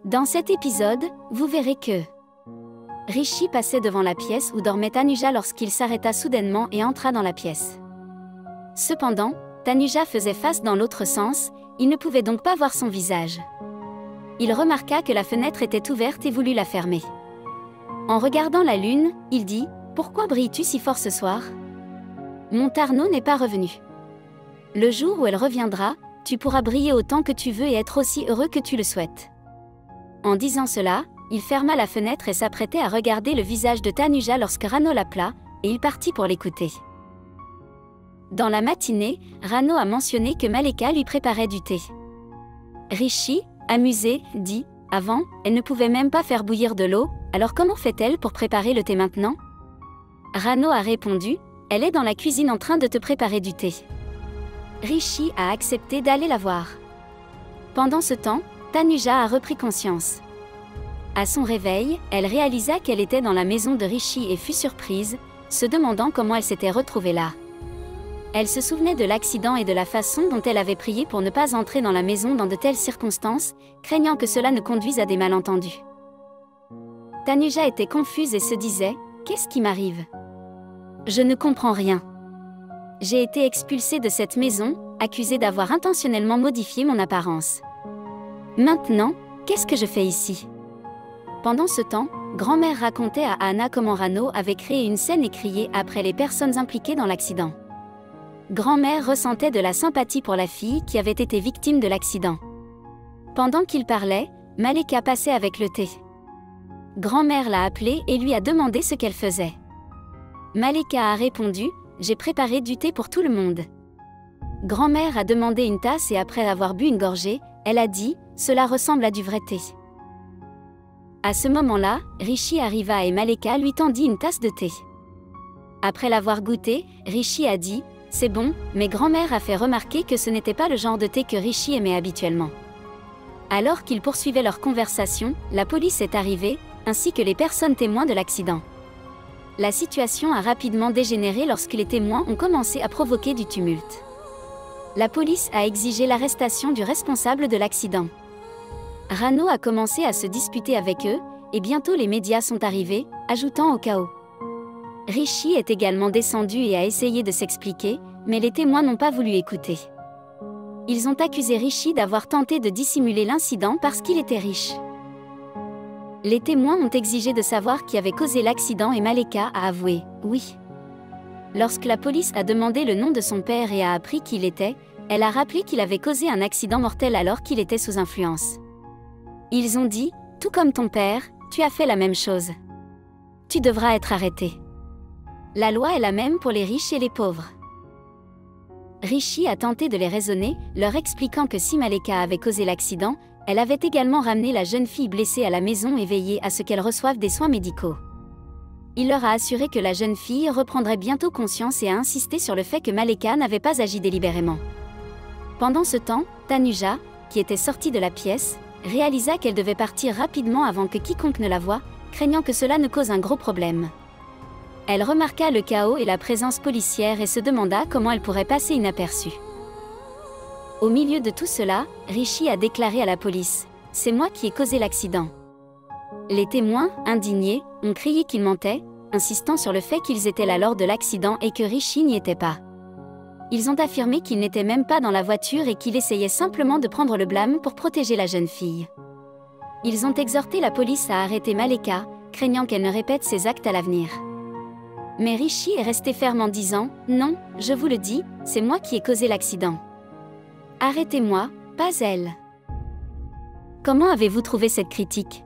Dans cet épisode, vous verrez que Rishi passait devant la pièce où dormait Tanuja lorsqu'il s'arrêta soudainement et entra dans la pièce. Cependant, Tanuja faisait face dans l'autre sens, il ne pouvait donc pas voir son visage. Il remarqua que la fenêtre était ouverte et voulut la fermer. En regardant la lune, il dit « Pourquoi brilles-tu si fort ce soir ? Mon Tarno n'est pas revenu. Le jour où elle reviendra, tu pourras briller autant que tu veux et être aussi heureux que tu le souhaites. » En disant cela, il ferma la fenêtre et s'apprêtait à regarder le visage de Tanuja lorsque Rano l'appela, et il partit pour l'écouter. Dans la matinée, Rano a mentionné que Maleka lui préparait du thé. Rishi, amusé, dit « Avant, elle ne pouvait même pas faire bouillir de l'eau, alors comment fait-elle pour préparer le thé maintenant ?» Rano a répondu « Elle est dans la cuisine en train de te préparer du thé. » Rishi a accepté d'aller la voir. Pendant ce temps, Tanuja a repris conscience. À son réveil, elle réalisa qu'elle était dans la maison de Rishi et fut surprise, se demandant comment elle s'était retrouvée là. Elle se souvenait de l'accident et de la façon dont elle avait prié pour ne pas entrer dans la maison dans de telles circonstances, craignant que cela ne conduise à des malentendus. Tanuja était confuse et se disait « Qu'est-ce qui m'arrive ? Je ne comprends rien. J'ai été expulsée de cette maison, accusée d'avoir intentionnellement modifié mon apparence. Maintenant, qu'est-ce que je fais ici ?» Pendant ce temps, grand-mère racontait à Anna comment Rano avait créé une scène et crié après les personnes impliquées dans l'accident. Grand-mère ressentait de la sympathie pour la fille qui avait été victime de l'accident. Pendant qu'il parlait, Maleka passait avec le thé. Grand-mère l'a appelée et lui a demandé ce qu'elle faisait. Maleka a répondu « J'ai préparé du thé pour tout le monde. » Grand-mère a demandé une tasse et après avoir bu une gorgée, elle a dit « Cela ressemble à du vrai thé. » À ce moment-là, Rishi arriva et Maleka lui tendit une tasse de thé. Après l'avoir goûté, Rishi a dit « C'est bon », mais grand-mère a fait remarquer que ce n'était pas le genre de thé que Rishi aimait habituellement. Alors qu'ils poursuivaient leur conversation, la police est arrivée, ainsi que les personnes témoins de l'accident. La situation a rapidement dégénéré lorsque les témoins ont commencé à provoquer du tumulte. La police a exigé l'arrestation du responsable de l'accident. Rano a commencé à se disputer avec eux, et bientôt les médias sont arrivés, ajoutant au chaos. Rishi est également descendu et a essayé de s'expliquer, mais les témoins n'ont pas voulu écouter. Ils ont accusé Rishi d'avoir tenté de dissimuler l'incident parce qu'il était riche. Les témoins ont exigé de savoir qui avait causé l'accident et Maleka a avoué « oui ». Lorsque la police a demandé le nom de son père et a appris qui il était, elle a rappelé qu'il avait causé un accident mortel alors qu'il était sous influence. Ils ont dit « Tout comme ton père, tu as fait la même chose. Tu devras être arrêté. La loi est la même pour les riches et les pauvres. » Rishi a tenté de les raisonner, leur expliquant que si Maleka avait causé l'accident, elle avait également ramené la jeune fille blessée à la maison et veillé à ce qu'elle reçoive des soins médicaux. Il leur a assuré que la jeune fille reprendrait bientôt conscience et a insisté sur le fait que Maleka n'avait pas agi délibérément. Pendant ce temps, Tanuja, qui était sortie de la pièce, réalisa qu'elle devait partir rapidement avant que quiconque ne la voie, craignant que cela ne cause un gros problème. Elle remarqua le chaos et la présence policière et se demanda comment elle pourrait passer inaperçue. Au milieu de tout cela, Rishi a déclaré à la police « C'est moi qui ai causé l'accident. » Les témoins, indignés, ont crié qu'il mentait, insistant sur le fait qu'ils étaient là lors de l'accident et que Rishi n'y était pas. Ils ont affirmé qu'il n'était même pas dans la voiture et qu'il essayait simplement de prendre le blâme pour protéger la jeune fille. Ils ont exhorté la police à arrêter Maleka, craignant qu'elle ne répète ses actes à l'avenir. Mais Rishi est resté ferme en disant « Non, je vous le dis, c'est moi qui ai causé l'accident. Arrêtez-moi, pas elle. » Comment avez-vous trouvé cette critique ?